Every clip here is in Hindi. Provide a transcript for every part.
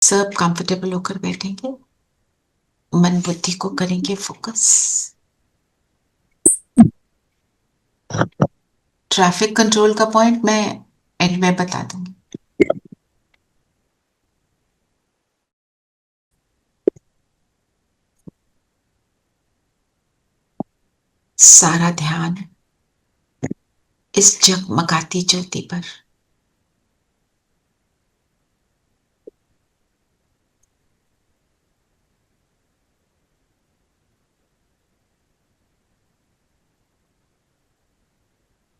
सब कंफर्टेबल होकर बैठेंगे, मन बुद्धि को करेंगे फोकस। ट्रैफिक कंट्रोल का पॉइंट मैं एंड में बता दूंगी। सारा ध्यान इस जगमगाती ज्योति पर।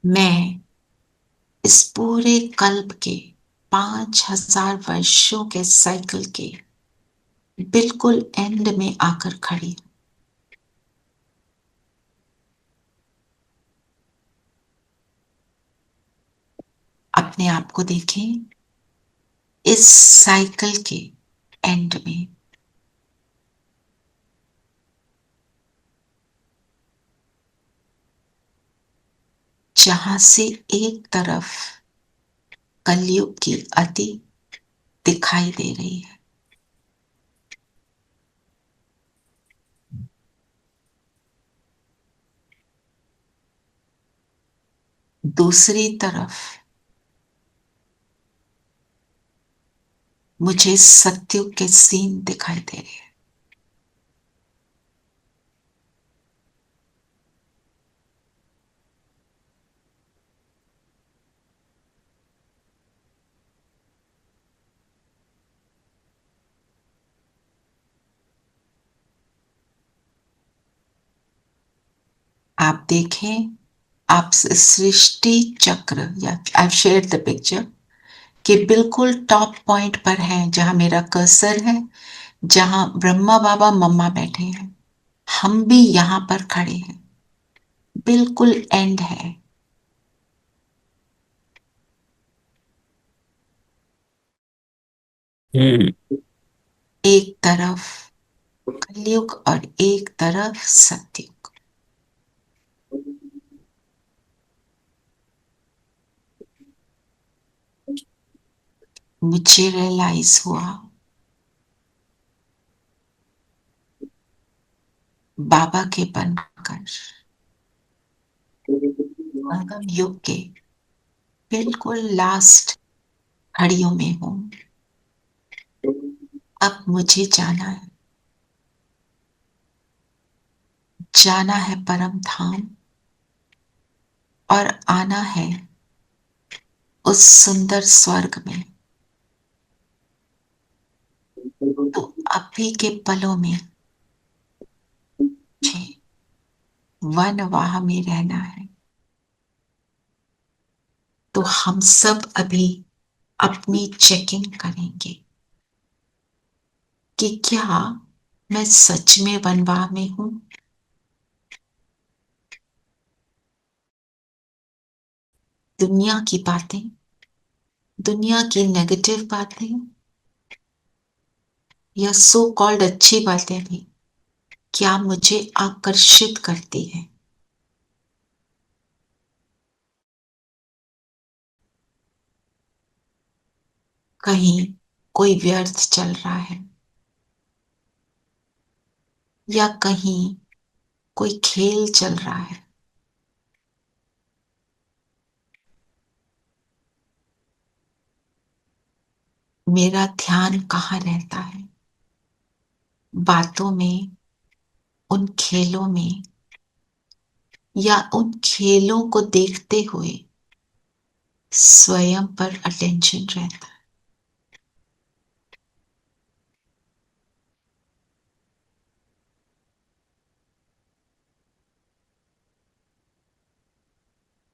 मैं इस पूरे कल्प के 5,000 वर्षों के साइकिल के बिल्कुल एंड में आकर खड़ी हूं। अपने आप को देखें इस साइकिल के एंड में। जहां से एक तरफ कलयुग की अति दिखाई दे रही है, दूसरी तरफ मुझे सत्युग के सीन दिखाई दे रहे हैं। आप देखें, आप सृष्टि चक्र या आई शेयर द पिक्चर कि बिल्कुल टॉप पॉइंट पर है, जहां मेरा कर्सर है, जहां ब्रह्मा बाबा मम्मा बैठे हैं। हम भी यहां पर खड़े हैं, बिल्कुल एंड है। एक तरफ कलयुग और एक तरफ सतयुग। मुझे रियलाइज हुआ बाबा के बनकर संगम युग के बिल्कुल लास्ट घड़ियों में हूं। अब मुझे जाना है परम धाम, और आना है उस सुंदर स्वर्ग में। तो अभी के पलों में मुझे वनवाह में रहना है। तो हम सब अभी अपनी चेकिंग करेंगे कि क्या मैं सच में वनवाह में हूं। दुनिया की बातें, दुनिया की नेगेटिव बातें या सो कॉल्ड अच्छी बातें भी क्या मुझे आकर्षित करती है। कहीं कोई व्यर्थ चल रहा है, या कहीं कोई खेल चल रहा है। मेरा ध्यान कहाँ रहता है? बातों में, उन खेलों में, या उन खेलों को देखते हुए स्वयं पर अटेंशन रहता है।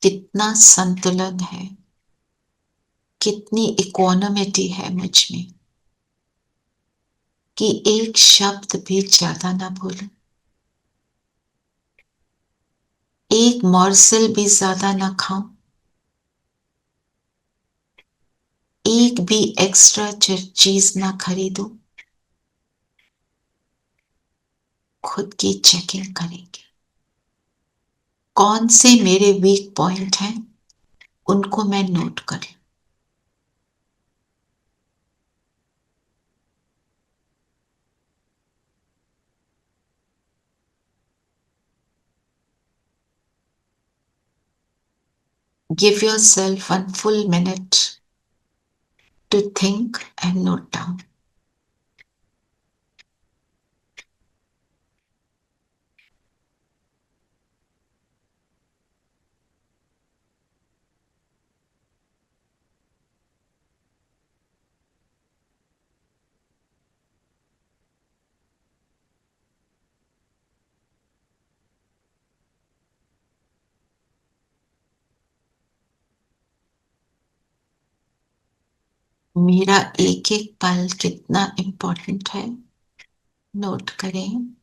कितना संतुलन है, कितनी इकोनॉमिटी है मुझ में कि एक शब्द भी ज्यादा ना बोलूं, एक मॉर्सल भी ज्यादा ना खाऊं, एक भी एक्स्ट्रा चीज ना खरीदूं। खुद की चेकिंग करेंगे। कौन से मेरे वीक पॉइंट हैं, उनको मैं नोट कर लूं। Give yourself 1 full minute to think and note down. मेरा एक एक पल कितना इम्पोर्टेंट है, नोट करें।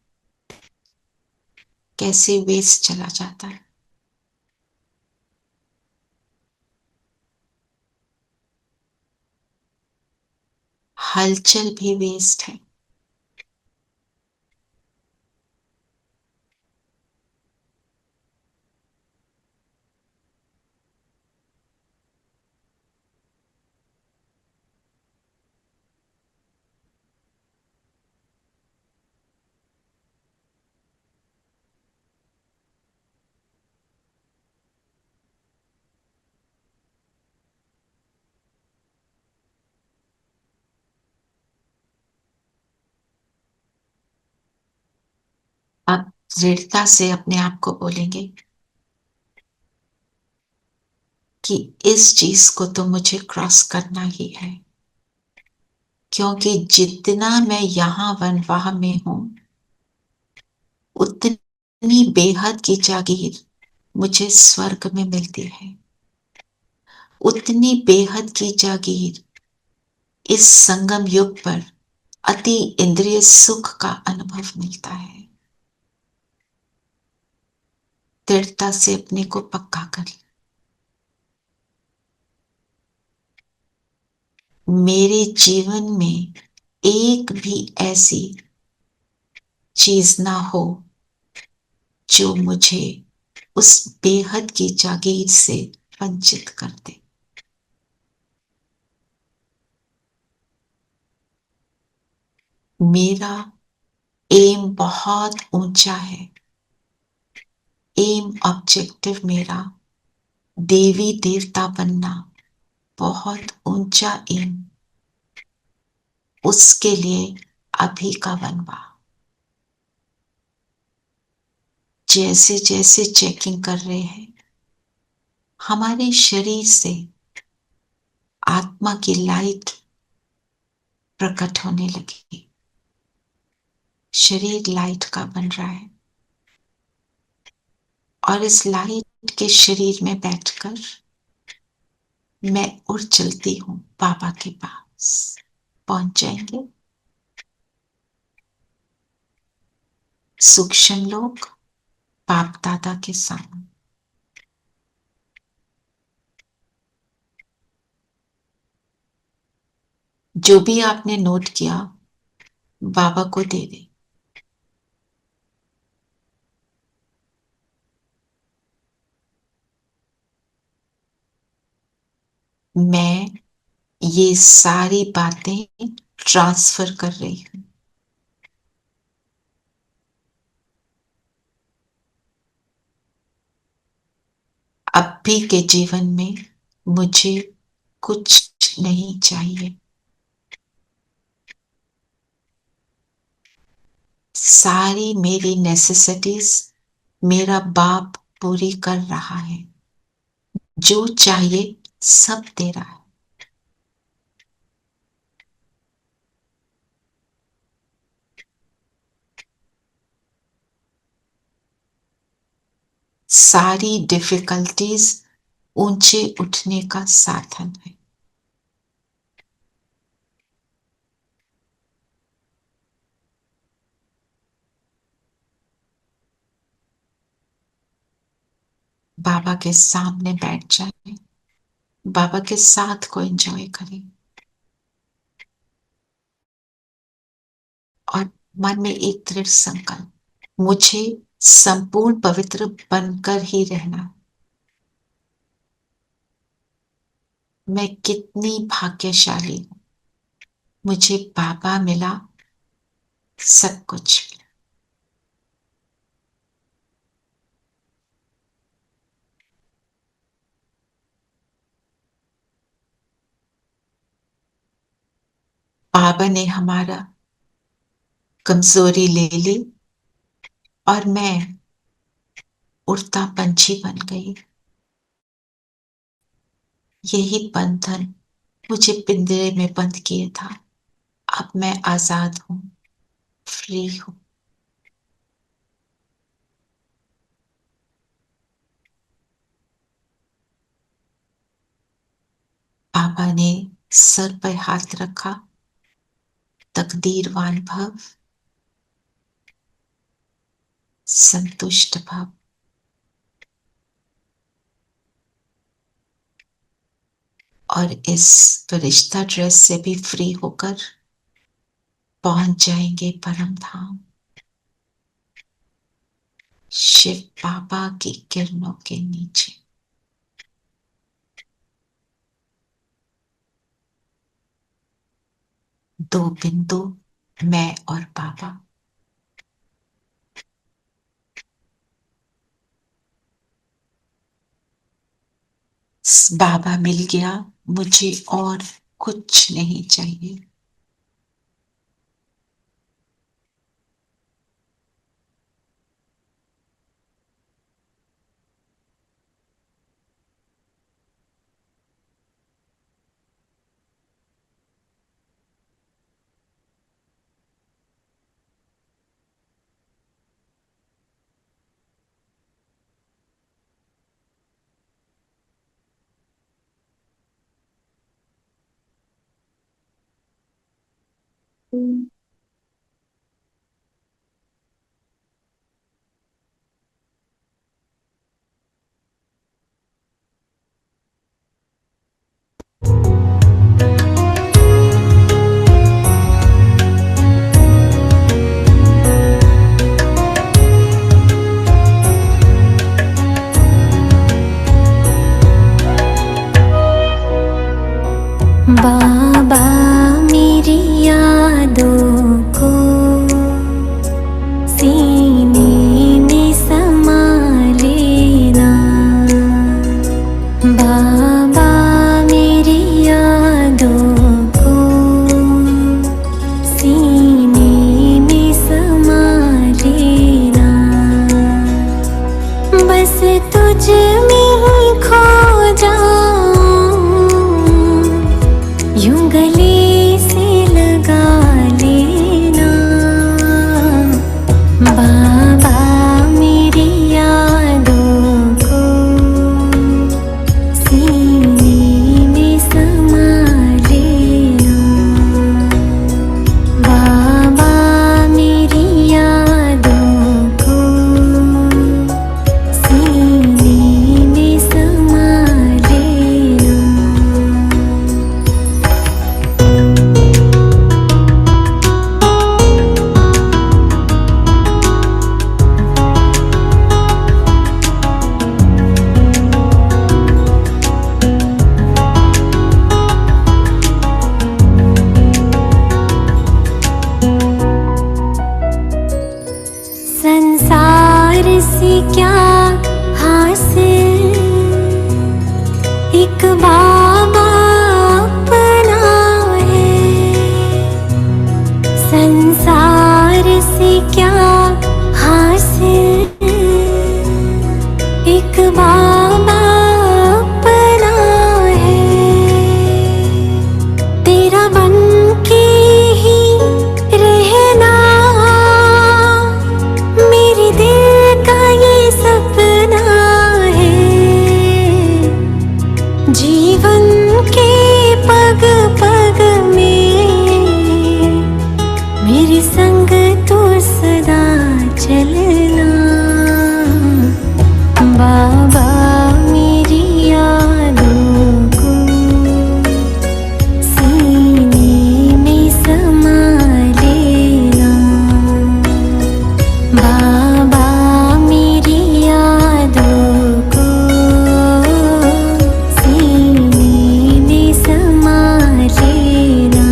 कैसे वेस्ट चला जाता है। हलचल भी वेस्ट है। आप दृढ़ता से अपने आप को बोलेंगे कि इस चीज को तो मुझे क्रॉस करना ही है, क्योंकि जितना मैं यहां वनवाह में हूं, उतनी बेहद की जागीर मुझे स्वर्ग में मिलती है। उतनी बेहद की जागीर इस संगम युग पर अति इंद्रिय सुख का अनुभव मिलता है। दृढ़ता से अपने को पक्का कर। मेरे जीवन में एक भी ऐसी चीज ना हो जो मुझे उस बेहद की जागीर से वंचित कर दे। मेरा एम बहुत ऊंचा है। एम ऑब्जेक्टिव मेरा देवी देवता बनना बहुत ऊंचा एम। उसके लिए अभी का वनवाह। जैसे जैसे चेकिंग कर रहे हैं, हमारे शरीर से आत्मा की लाइट प्रकट होने लगी। शरीर लाइट का बन रहा है और इस लाइट के शरीर में बैठकर मैं उड़ चलती हूं बाबा के पास। पहुंच जाएंगे सूक्ष्म लोग बाप दादा के सामने। जो भी आपने नोट किया बाबा को दे दे। मैं ये सारी बातें ट्रांसफर कर रही हूं। अब भी के जीवन में मुझे कुछ नहीं चाहिए। सारी मेरी नेसेसिटीज मेरा बाप पूरी कर रहा है। जो चाहिए सब दे रहा है। सारी डिफिकल्टीज ऊंचे उठने का साधन है। बाबा के सामने बैठ जाए, बाबा के साथ को एंजॉय करें और मन में एक दृढ़ संकल्प, मुझे संपूर्ण पवित्र बनकर ही रहना। मैं कितनी भाग्यशाली हूं, मुझे बाबा मिला, सब कुछ मिला। बाबा ने हमारा कमजोरी ले ली और मैं उड़ता पंछी बन गई। यही बंधन मुझे पिंजरे में बंद किए था। अब मैं आजाद हूं, फ्री हूं। बाबा ने सर पर हाथ रखा। तकदीरवान भव, संतुष्ट भव। और इस फरिश्ता ड्रेस से भी फ्री होकर पहुंच जाएंगे परम धाम, शिव बाबा की किरणों के नीचे। दो बिंदु, मैं और बाबा। बाबा मिल गया, मुझे और कुछ नहीं चाहिए। बाबा मेरी यादों को सीने में समा लेना। बाबा मेरी यादों को सीने में समा लेना। बस तुझ में ही खो जाऊं, यूं गले से लगा लेना। बाबा मेरी यादों को सीने में समा लेना। बाबा मेरी यादों को सीने में समा लेना। संसार से क्या हासिल, एक बाबा अपना है। संसार से क्या हासिल, एक बाबा अपना है। तेरा बन के ही रहना मेरे दिल का ये सपना है। जीवन के पग पग में मेरे संग तो सदा चलना। बाबा मेरी यादों को सीने में समा लेना। बाबा मेरी यादों को सीने में समा लेना।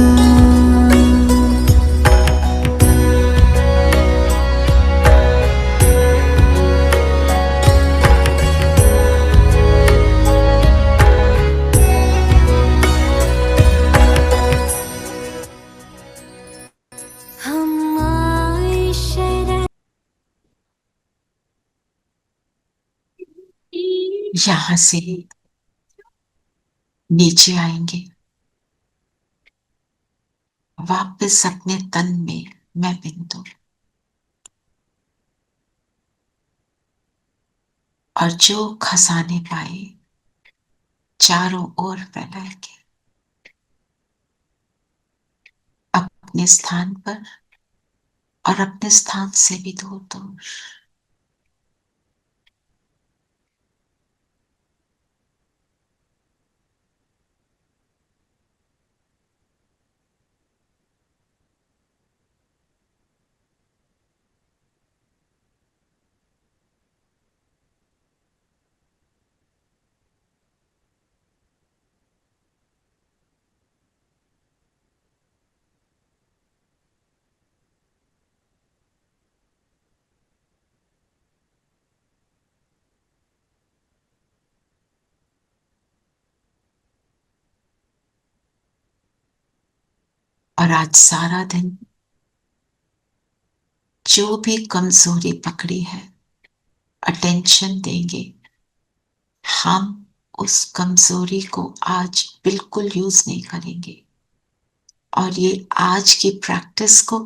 यहां से नीचे आएंगे, वापस अपने तन में मैं बिंदु, और जो खसाने पाए चारों ओर फैलाएंगे, अपने स्थान पर और अपने स्थान से भी दूर दूर। और आज सारा दिन जो भी कमजोरी पकड़ी है, अटेंशन देंगे। हम उस कमजोरी को आज बिल्कुल यूज नहीं करेंगे, और ये आज की प्रैक्टिस को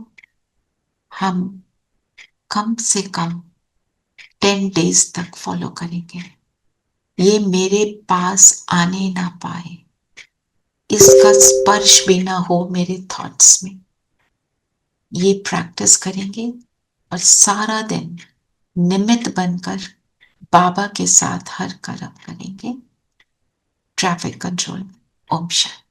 हम कम से कम 10 डेज तक फॉलो करेंगे। ये मेरे पास आने ना पाए, इसका स्पर्श भी ना हो मेरे थॉट्स में। ये प्रैक्टिस करेंगे और सारा दिन निमित्त बनकर बाबा के साथ हर कर्म करेंगे। Traffic control. ओम शांति।